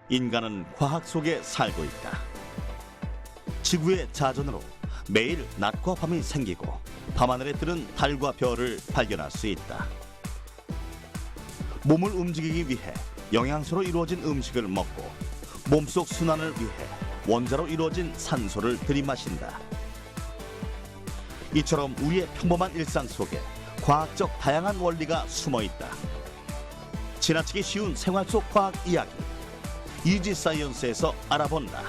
인간은 과학 속에 살고 있다. 지구의 자전으로 매일 낮과 밤이 생기고 밤하늘에 뜨는 달과 별을 발견할 수 있다. 몸을 움직이기 위해 영양소로 이루어진 음식을 먹고 몸속 순환을 위해 원자로 이루어진 산소를 들이마신다. 이처럼 우리의 평범한 일상 속에 과학적 다양한 원리가 숨어 있다. 지나치기 쉬운 생활 속 과학 이야기, 이지 사이언스에서 알아본다.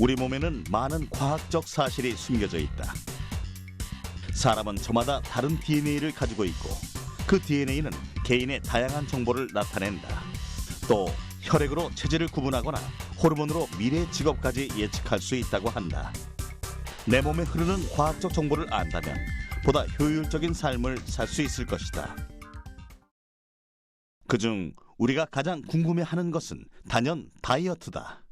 우리 몸에는 많은 과학적 사실이 숨겨져 있다. 사람은 저마다 다른 DNA를 가지고 있고 그 DNA는 개인의 다양한 정보를 나타낸다. 또 혈액으로 체질을 구분하거나 호르몬으로 미래 직업까지 예측할 수 있다고 한다. 내 몸에 흐르는 과학적 정보를 안다면 보다 효율적인 삶을 살 수 있을 것이다. 그중 우리가 가장 궁금해하는 것은 단연 다이어트다.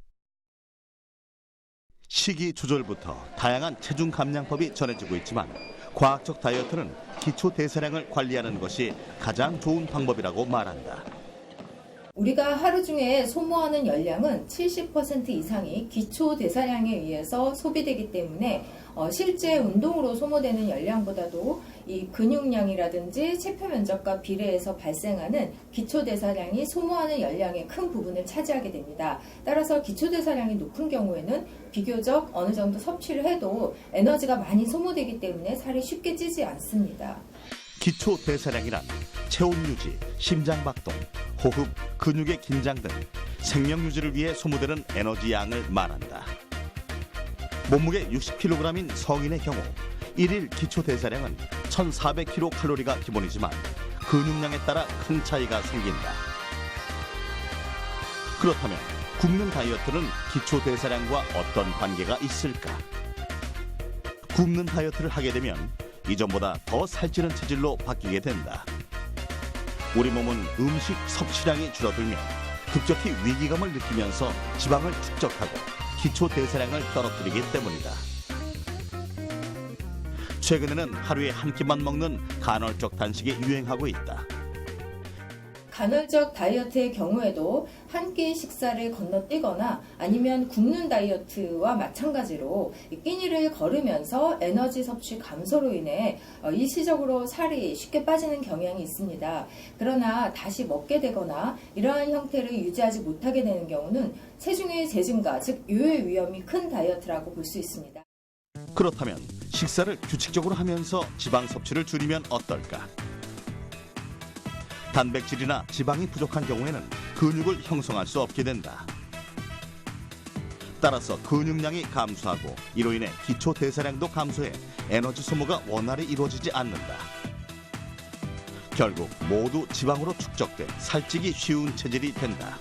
식이 조절부터 다양한 체중 감량법이 전해지고 있지만 과학적 다이어트는 기초 대사량을 관리하는 것이 가장 좋은 방법이라고 말한다. 우리가 하루 중에 소모하는 열량은 70% 이상이 기초 대사량에 의해서 소비되기 때문에 실제 운동으로 소모되는 열량보다도 이 근육량이라든지 체표 면적과 비례해서 발생하는 기초 대사량이 소모하는 열량의 큰 부분을 차지하게 됩니다. 따라서 기초 대사량이 높은 경우에는 비교적 어느 정도 섭취를 해도 에너지가 많이 소모되기 때문에 살이 쉽게 찌지 않습니다. 기초 대사량이란 체온 유지, 심장 박동, 호흡, 근육의 긴장 등 생명 유지를 위해 소모되는 에너지 양을 말한다. 몸무게 60kg인 성인의 경우 1일 기초 대사량은 1,400kcal가 기본이지만 근육량에 따라 큰 차이가 생긴다. 그렇다면 굶는 다이어트는 기초 대사량과 어떤 관계가 있을까? 굶는 다이어트를 하게 되면 이전보다 더 살찌는 체질로 바뀌게 된다. 우리 몸은 음식 섭취량이 줄어들면 급격히 위기감을 느끼면서 지방을 축적하고 기초 대사량을 떨어뜨리기 때문이다. 최근에는 하루에 한 끼만 먹는 간헐적 단식이 유행하고 있다. 간헐적 다이어트의 경우에도 한 끼 식사를 건너뛰거나 아니면 굶는 다이어트와 마찬가지로 끼니를 거르면서 에너지 섭취 감소로 인해 일시적으로 살이 쉽게 빠지는 경향이 있습니다. 그러나 다시 먹게 되거나 이러한 형태를 유지하지 못하게 되는 경우는 체중의 재증가, 즉 요요 위험이 큰 다이어트라고 볼 수 있습니다. 그렇다면 식사를 규칙적으로 하면서 지방 섭취를 줄이면 어떨까? 단백질이나 지방이 부족한 경우에는 근육을 형성할 수 없게 된다. 따라서 근육량이 감소하고 이로 인해 기초 대사량도 감소해 에너지 소모가 원활히 이루어지지 않는다. 결국 모두 지방으로 축적돼 살찌기 쉬운 체질이 된다.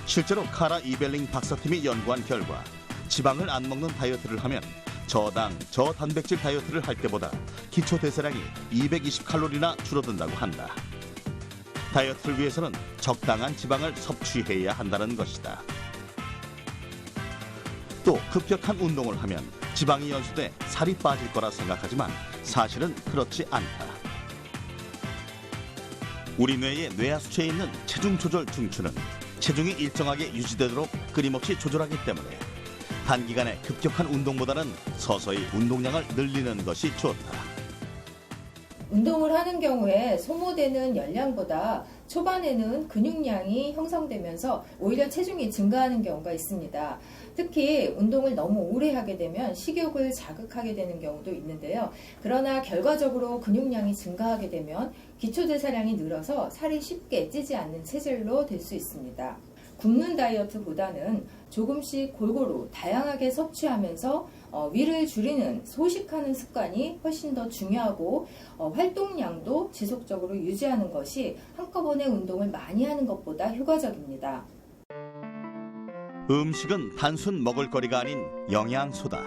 실제로 카라 이벨링 박사팀이 연구한 결과 지방을 안 먹는 다이어트를 하면 저당, 저단백질 다이어트를 할 때보다 기초 대사량이 220칼로리나 줄어든다고 한다. 다이어트를 위해서는 적당한 지방을 섭취해야 한다는 것이다. 또 급격한 운동을 하면 지방이 연소돼 살이 빠질 거라 생각하지만 사실은 그렇지 않다. 우리 뇌의 뇌하수체에 있는 체중 조절 중추는 체중이 일정하게 유지되도록 끊임없이 조절하기 때문에 단기간에 급격한 운동보다는 서서히 운동량을 늘리는 것이 좋다. 운동을 하는 경우에 소모되는 열량보다 초반에는 근육량이 형성되면서 오히려 체중이 증가하는 경우가 있습니다. 특히 운동을 너무 오래 하게 되면 식욕을 자극하게 되는 경우도 있는데요. 그러나 결과적으로 근육량이 증가하게 되면 기초대사량이 늘어서 살이 쉽게 찌지 않는 체질로 될 수 있습니다. 굶는 다이어트보다는 조금씩 골고루 다양하게 섭취하면서 위를 줄이는 소식하는 습관이 훨씬 더 중요하고 활동량도 지속적으로 유지하는 것이 한꺼번에 운동을 많이 하는 것보다 효과적입니다. 음식은 단순 먹을거리가 아닌 영양소다.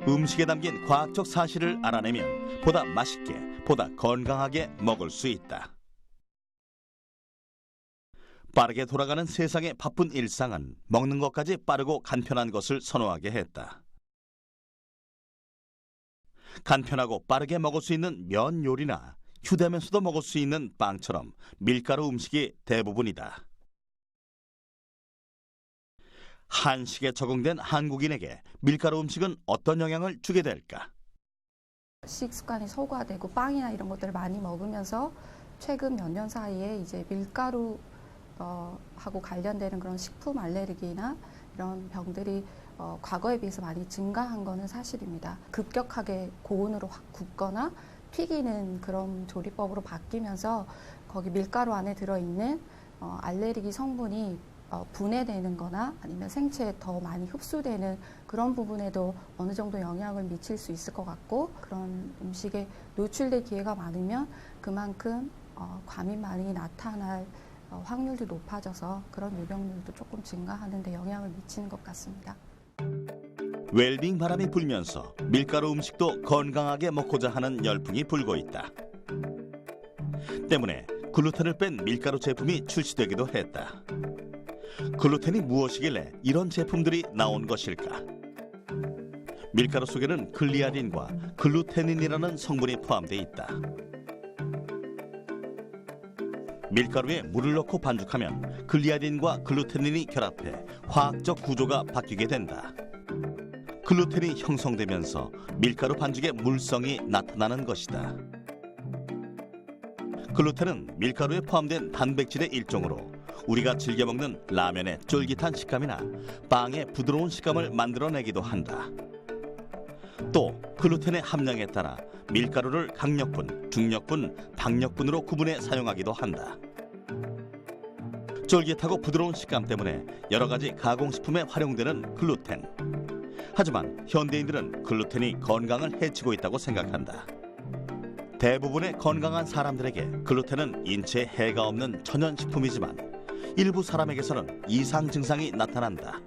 음식에 담긴 과학적 사실을 알아내면 보다 맛있게, 보다 건강하게 먹을 수 있다. 빠르게 돌아가는 세상의 바쁜 일상은 먹는 것까지 빠르고 간편한 것을 선호하게 했다. 간편하고 빠르게 먹을 수 있는 면 요리나 휴대면서도 먹을 수 있는 빵처럼 밀가루 음식이 대부분이다. 한식에 적응된 한국인에게 밀가루 음식은 어떤 영향을 주게 될까? 식습관이 소과되고 빵이나 이런 것들을 많이 먹으면서 최근 몇 년 사이에 이제 밀가루 하고 관련되는 그런 식품 알레르기나 이런 병들이 과거에 비해서 많이 증가한 거는 사실입니다. 급격하게 고온으로 확 굽거나 튀기는 그런 조리법으로 바뀌면서 거기 밀가루 안에 들어있는 알레르기 성분이 분해되는 거나 아니면 생체에 더 많이 흡수되는 그런 부분에도 어느 정도 영향을 미칠 수 있을 것 같고, 그런 음식에 노출될 기회가 많으면 그만큼 과민반응이 나타날 확률도 높아져서 그런 유병률도 조금 증가하는 데 영향을 미치는 것 같습니다. 웰빙 바람이 불면서 밀가루 음식도 건강하게 먹고자 하는 열풍이 불고 있다. 때문에 글루텐을 뺀 밀가루 제품이 출시되기도 했다. 글루텐이 무엇이길래 이런 제품들이 나온 것일까? 밀가루 속에는 글리아딘과 글루테닌이라는 성분이 포함되어 있다. 밀가루에 물을 넣고 반죽하면 글리아딘과 글루테닌이 결합해 화학적 구조가 바뀌게 된다. 글루텐이 형성되면서 밀가루 반죽의 물성이 나타나는 것이다. 글루텐은 밀가루에 포함된 단백질의 일종으로 우리가 즐겨 먹는 라면의 쫄깃한 식감이나 빵의 부드러운 식감을 만들어내기도 한다. 또 글루텐의 함량에 따라 밀가루를 강력분, 중력분, 박력분으로 구분해 사용하기도 한다. 쫄깃하고 부드러운 식감 때문에 여러 가지 가공식품에 활용되는 글루텐. 하지만 현대인들은 글루텐이 건강을 해치고 있다고 생각한다. 대부분의 건강한 사람들에게 글루텐은 인체에 해가 없는 천연식품이지만 일부 사람에게서는 이상 증상이 나타난다.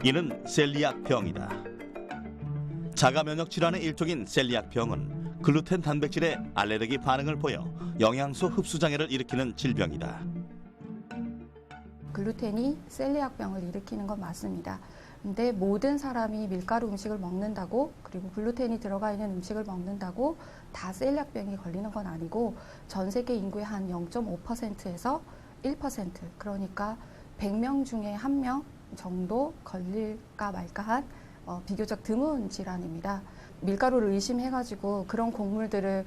이는 셀리악병이다. 자가면역 질환의 일종인 셀리악병은 글루텐 단백질에 알레르기 반응을 보여 영양소 흡수 장애를 일으키는 질병이다. 글루텐이 셀리악병을 일으키는 건 맞습니다. 근데 모든 사람이 밀가루 음식을 먹는다고, 그리고 글루텐이 들어가 있는 음식을 먹는다고 다 셀리악병이 걸리는 건 아니고, 전 세계 인구의 한 0.5%에서 1%, 그러니까 100명 중에 1명 정도 걸릴까 말까한 비교적 드문 질환입니다. 밀가루를 의심해가지고 그런 곡물들을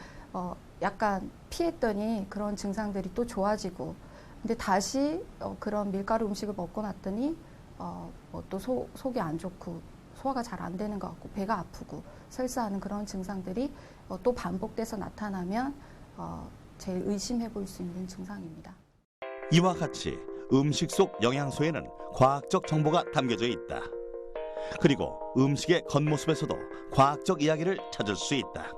약간 피했더니 그런 증상들이 또 좋아지고, 근데 다시 그런 밀가루 음식을 먹고 났더니 또 속이 안 좋고 소화가 잘 안 되는 것 같고 배가 아프고 설사하는 그런 증상들이 또 반복돼서 나타나면 제일 의심해 볼 수 있는 증상입니다. 이와 같이 음식 속 영양소에는 과학적 정보가 담겨져 있다. 그리고 음식의 겉모습에서도 과학적 이야기를 찾을 수 있다.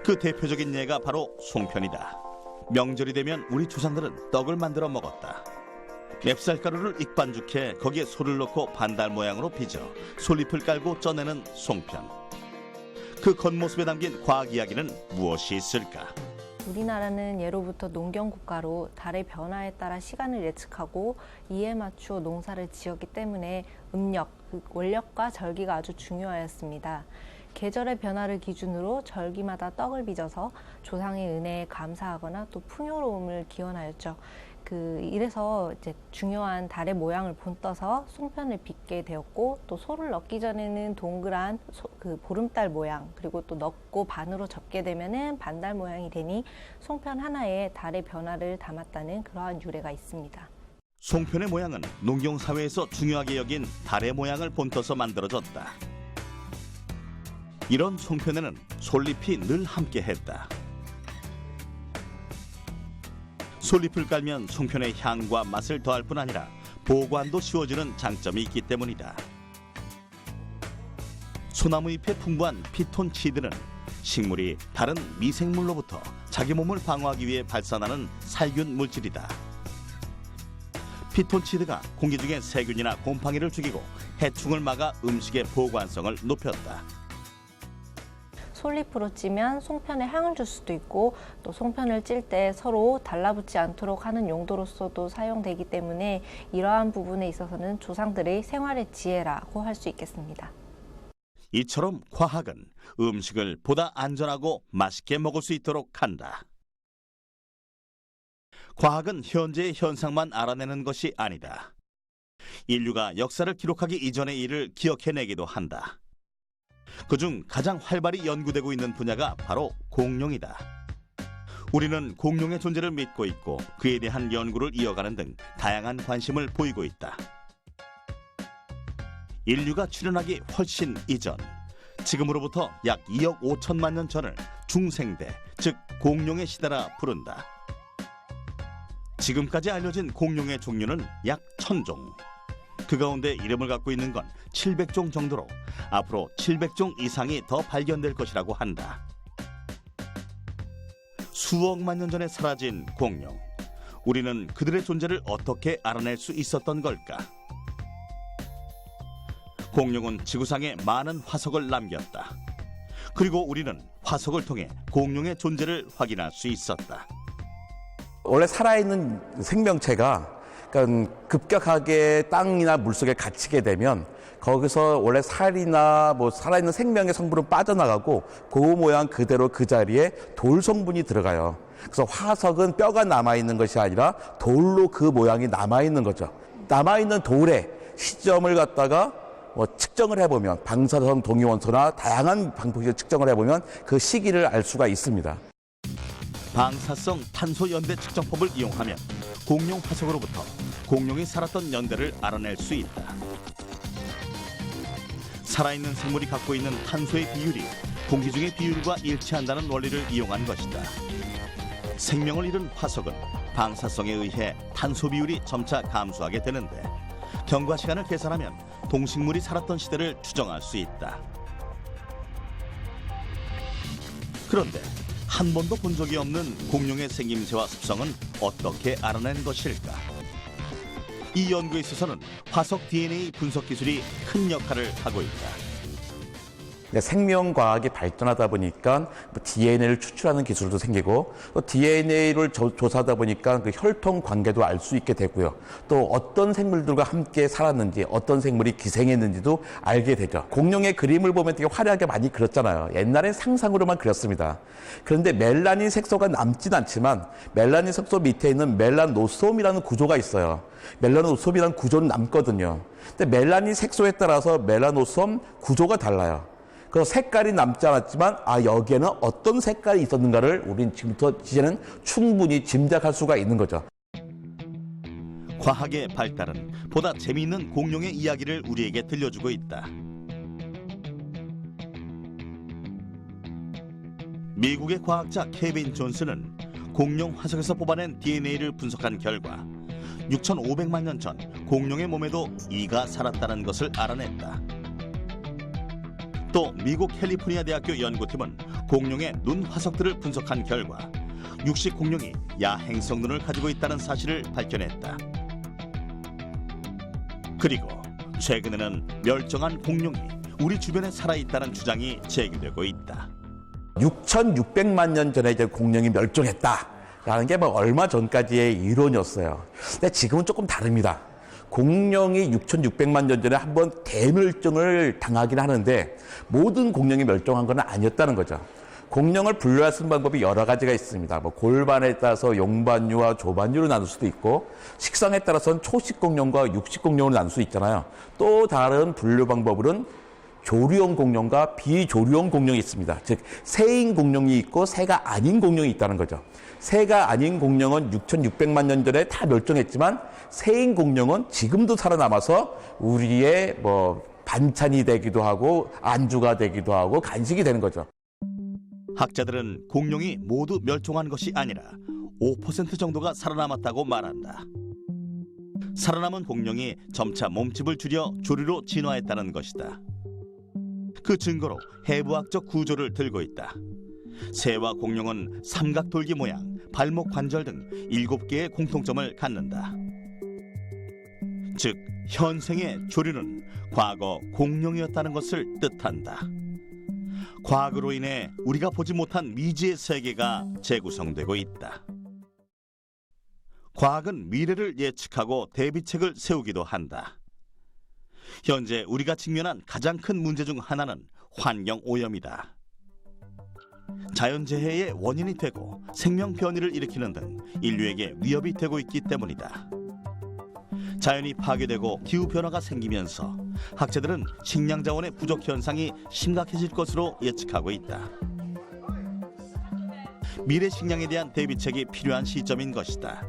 그 대표적인 예가 바로 송편이다. 명절이 되면 우리 조상들은 떡을 만들어 먹었다. 맵쌀가루를 익반죽해 거기에 소를 넣고 반달 모양으로 빚어 솔잎을 깔고 쪄내는 송편. 그 겉모습에 담긴 과학 이야기는 무엇이 있을까? 우리나라는 예로부터 농경 국가로 달의 변화에 따라 시간을 예측하고 이에 맞추어 농사를 지었기 때문에 음력, 원력과 절기가 아주 중요하였습니다. 계절의 변화를 기준으로 절기마다 떡을 빚어서 조상의 은혜에 감사하거나 또 풍요로움을 기원하였죠. 이래서 이제 중요한 달의 모양을 본떠서 송편을 빚게 되었고, 또 소를 넣기 전에는 동그란 보름달 모양, 그리고 또 넣고 반으로 접게 되면은 반달 모양이 되니 송편 하나에 달의 변화를 담았다는 그러한 유래가 있습니다. 송편의 모양은 농경사회에서 중요하게 여긴 달의 모양을 본떠서 만들어졌다. 이런 송편에는 솔잎이 늘 함께했다. 솔잎을 깔면 송편의 향과 맛을 더할 뿐 아니라 보관도 쉬워지는 장점이 있기 때문이다. 소나무 잎에 풍부한 피톤치드는 식물이 다른 미생물로부터 자기 몸을 방어하기 위해 발산하는 살균 물질이다. 피톤치드가 공기 중에 세균이나 곰팡이를 죽이고 해충을 막아 음식의 보관성을 높였다. 솔잎으로 찌면 송편에 향을 줄 수도 있고, 또 송편을 찔 때 서로 달라붙지 않도록 하는 용도로서도 사용되기 때문에 이러한 부분에 있어서는 조상들의 생활의 지혜라고 할 수 있겠습니다. 이처럼 과학은 음식을 보다 안전하고 맛있게 먹을 수 있도록 한다. 과학은 현재의 현상만 알아내는 것이 아니다. 인류가 역사를 기록하기 이전의 일을 기억해내기도 한다. 그중 가장 활발히 연구되고 있는 분야가 바로 공룡이다. 우리는 공룡의 존재를 믿고 있고 그에 대한 연구를 이어가는 등 다양한 관심을 보이고 있다. 인류가 출현하기 훨씬 이전, 지금으로부터 약 2억 5천만 년 전을 중생대, 즉 공룡의 시대라 부른다. 지금까지 알려진 공룡의 종류는 약 1000종. 그 가운데 이름을 갖고 있는 건 700종 정도로 앞으로 700종 이상이 더 발견될 것이라고 한다. 수억만 년 전에 사라진 공룡. 우리는 그들의 존재를 어떻게 알아낼 수 있었던 걸까? 공룡은 지구상에 많은 화석을 남겼다. 그리고 우리는 화석을 통해 공룡의 존재를 확인할 수 있었다. 원래 살아있는 생명체가 그러니까 급격하게 땅이나 물속에 갇히게 되면 거기서 원래 살이나 뭐 살아있는 생명의 성분은 빠져나가고 그 모양 그대로 그 자리에 돌 성분이 들어가요. 그래서 화석은 뼈가 남아있는 것이 아니라 돌로 그 모양이 남아있는 거죠. 남아있는 돌의 시점을 갖다가 측정을 해보면 방사성 동위원소나 다양한 방법으로 측정을 해보면 그 시기를 알 수가 있습니다. 방사성 탄소 연대 측정법을 이용하면 공룡 화석으로부터 공룡이 살았던 연대를 알아낼 수 있다. 살아있는 생물이 갖고 있는 탄소의 비율이 공기 중의 비율과 일치한다는 원리를 이용한 것이다. 생명을 잃은 화석은 방사성에 의해 탄소 비율이 점차 감소하게 되는데 경과 시간을 계산하면 동식물이 살았던 시대를 추정할 수 있다. 그런데 한 번도 본 적이 없는 공룡의 생김새와 습성은 어떻게 알아낸 것일까? 이 연구에 있어서는 화석 DNA 분석 기술이 큰 역할을 하고 있다. 생명과학이 발전하다 보니까 DNA를 추출하는 기술도 생기고 또 DNA를 조사하다 보니까 그 혈통 관계도 알 수 있게 되고요. 또 어떤 생물들과 함께 살았는지 어떤 생물이 기생했는지도 알게 되죠. 공룡의 그림을 보면 되게 화려하게 많이 그렸잖아요. 옛날엔 상상으로만 그렸습니다. 그런데 멜라닌 색소가 남진 않지만 멜라닌 색소 밑에 있는 멜라노솜이라는 구조가 있어요. 멜라노솜이라는 구조는 남거든요. 근데 멜라닌 색소에 따라서 멜라노솜 구조가 달라요. 그래서 색깔이 남지 않았지만 여기에는 어떤 색깔이 있었는가를 우리는 지금부터 이제는 충분히 짐작할 수가 있는 거죠. 과학의 발달은 보다 재미있는 공룡의 이야기를 우리에게 들려주고 있다. 미국의 과학자 케빈 존스는 공룡 화석에서 뽑아낸 DNA를 분석한 결과 6,500만 년 전 공룡의 몸에도 이가 살았다는 것을 알아냈다. 또 미국 캘리포니아 대학교 연구팀은 공룡의 눈 화석들을 분석한 결과 육식 공룡이 야행성 눈을 가지고 있다는 사실을 발견했다. 그리고 최근에는 멸종한 공룡이 우리 주변에 살아있다는 주장이 제기되고 있다. 6,600만 년 전에 이제 공룡이 멸종했다라는 게 얼마 전까지의 이론이었어요. 근데 지금은 조금 다릅니다. 공룡이 6,600만 년 전에 한번 대멸종을 당하긴 하는데 모든 공룡이 멸종한 건 아니었다는 거죠. 공룡을 분류할 수 있는 방법이 여러 가지가 있습니다. 골반에 따라서 용반류와 조반류로 나눌 수도 있고 식성에 따라서는 초식 공룡과 육식 공룡으로 나눌 수 있잖아요. 또 다른 분류 방법으로는 조류형 공룡과 비조류형 공룡이 있습니다. 즉 새인 공룡이 있고 새가 아닌 공룡이 있다는 거죠. 새가 아닌 공룡은 6,600만 년 전에 다 멸종했지만 새인 공룡은 지금도 살아남아서 우리의 반찬이 되기도 하고 안주가 되기도 하고 간식이 되는 거죠. 학자들은 공룡이 모두 멸종한 것이 아니라 5% 정도가 살아남았다고 말한다. 살아남은 공룡이 점차 몸집을 줄여 조류로 진화했다는 것이다. 그 증거로 해부학적 구조를 들고 있다. 새와 공룡은 삼각돌기 모양, 발목 관절 등 7개의 공통점을 갖는다. 즉, 현생의 조류는 과거 공룡이었다는 것을 뜻한다. 과거로 인해 우리가 보지 못한 미지의 세계가 재구성되고 있다. 과학은 미래를 예측하고 대비책을 세우기도 한다. 현재 우리가 직면한 가장 큰 문제 중 하나는 환경 오염이다. 자연재해의 원인이 되고 생명 변이를 일으키는 등 인류에게 위협이 되고 있기 때문이다. 자연이 파괴되고 기후변화가 생기면서 학자들은 식량 자원의 부족 현상이 심각해질 것으로 예측하고 있다. 미래 식량에 대한 대비책이 필요한 시점인 것이다.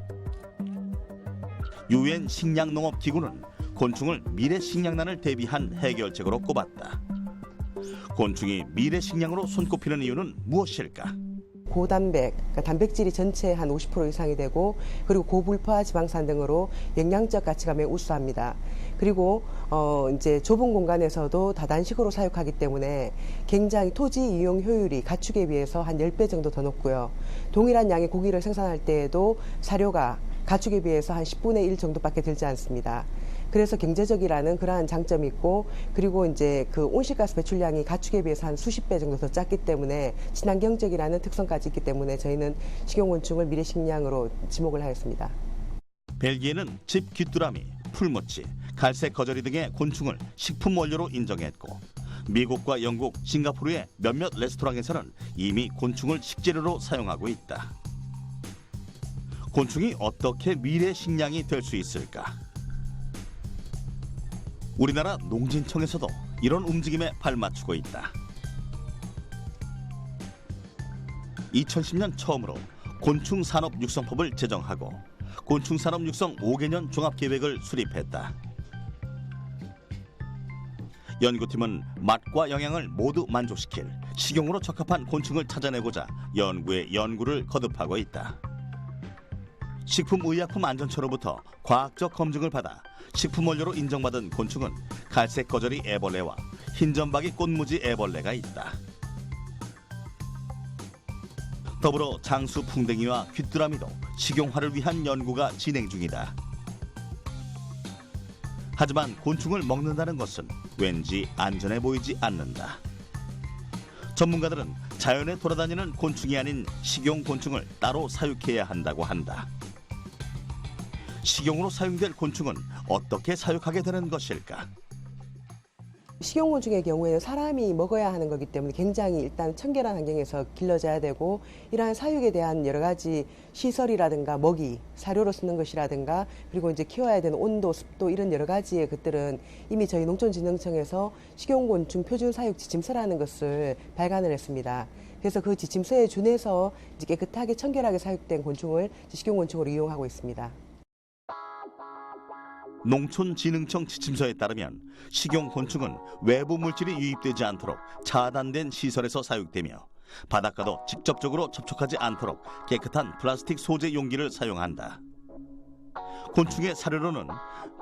유엔 식량농업기구는 곤충을 미래 식량난을 대비한 해결책으로 꼽았다. 곤충이 미래 식량으로 손꼽히는 이유는 무엇일까? 고단백, 그러니까 단백질이 전체의 한 50% 이상이 되고, 그리고 고불포화 지방산 등으로 영양적 가치가 매우 우수합니다. 그리고 이제 좁은 공간에서도 다단식으로 사육하기 때문에 굉장히 토지 이용 효율이 가축에 비해서 한 10배 정도 더 높고요. 동일한 양의 고기를 생산할 때에도 사료가 가축에 비해서 한 10분의 1 정도밖에 들지 않습니다. 그래서 경제적이라는 그러한 장점이 있고, 그리고 이제 그 온실가스 배출량이 가축에 비해서 한 수십 배 정도 더 작기 때문에 친환경적이라는 특성까지 있기 때문에 저희는 식용곤충을 미래 식량으로 지목을 하였습니다. 벨기에는 집 귀뚜라미, 풀무치, 갈색 거저리 등의 곤충을 식품 원료로 인정했고, 미국과 영국, 싱가포르의 몇몇 레스토랑에서는 이미 곤충을 식재료로 사용하고 있다. 곤충이 어떻게 미래 식량이 될 수 있을까? 우리나라 농진청에서도 이런 움직임에 발맞추고 있다. 2010년 처음으로 곤충산업육성법을 제정하고 곤충산업육성 5개년 종합계획을 수립했다. 연구팀은 맛과 영양을 모두 만족시킬 식용으로 적합한 곤충을 찾아내고자 연구에 연구를 거듭하고 있다. 식품의약품안전처로부터 과학적 검증을 받아 식품 원료로 인정받은 곤충은 갈색 거저리 애벌레와 흰점박이 꽃무지 애벌레가 있다. 더불어 장수 풍뎅이와 귀뚜라미도 식용화를 위한 연구가 진행 중이다. 하지만 곤충을 먹는다는 것은 왠지 안전해 보이지 않는다. 전문가들은 자연에 돌아다니는 곤충이 아닌 식용 곤충을 따로 사육해야 한다고 한다. 식용으로 사용될 곤충은 어떻게 사육하게 되는 것일까? 식용곤충의 경우에는 사람이 먹어야 하는 거기 때문에 굉장히 일단 청결한 환경에서 길러져야 되고, 이러한 사육에 대한 여러 가지 시설이라든가 먹이, 사료로 쓰는 것이라든가, 그리고 이제 키워야 되는 온도, 습도 이런 여러 가지의 것들은 이미 저희 농촌진흥청에서 식용곤충 표준 사육 지침서라는 것을 발간을 했습니다. 그래서 그 지침서에 준해서 이제 깨끗하게 청결하게 사육된 곤충을 식용곤충으로 이용하고 있습니다. 농촌진흥청 지침서에 따르면 식용곤충은 외부 물질이 유입되지 않도록 차단된 시설에서 사육되며 바닷가도 직접적으로 접촉하지 않도록 깨끗한 플라스틱 소재 용기를 사용한다. 곤충의 사료로는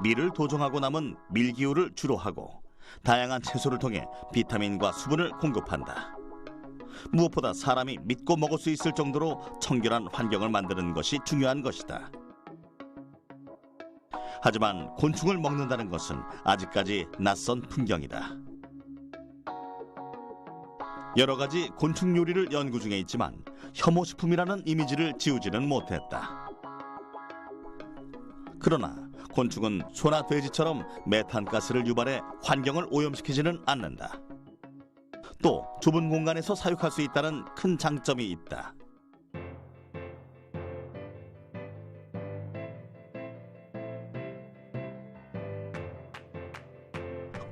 밀을 도정하고 남은 밀기후를 주로 하고 다양한 채소를 통해 비타민과 수분을 공급한다. 무엇보다 사람이 믿고 먹을 수 있을 정도로 청결한 환경을 만드는 것이 중요한 것이다. 하지만 곤충을 먹는다는 것은 아직까지 낯선 풍경이다. 여러 가지 곤충 요리를 연구 중에 있지만 혐오식품이라는 이미지를 지우지는 못했다. 그러나 곤충은 소나 돼지처럼 메탄가스를 유발해 환경을 오염시키지는 않는다. 또 좁은 공간에서 사육할 수 있다는 큰 장점이 있다.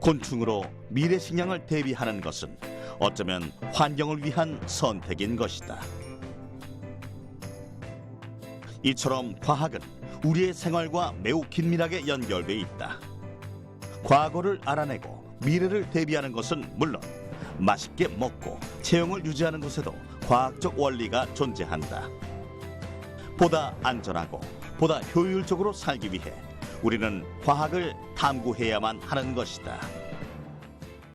곤충으로 미래 식량을 대비하는 것은 어쩌면 환경을 위한 선택인 것이다. 이처럼 과학은 우리의 생활과 매우 긴밀하게 연결돼 있다. 과거를 알아내고 미래를 대비하는 것은 물론 맛있게 먹고 체형을 유지하는 것에도 과학적 원리가 존재한다. 보다 안전하고 보다 효율적으로 살기 위해 우리는 과학을 탐구해야만 하는 것이다.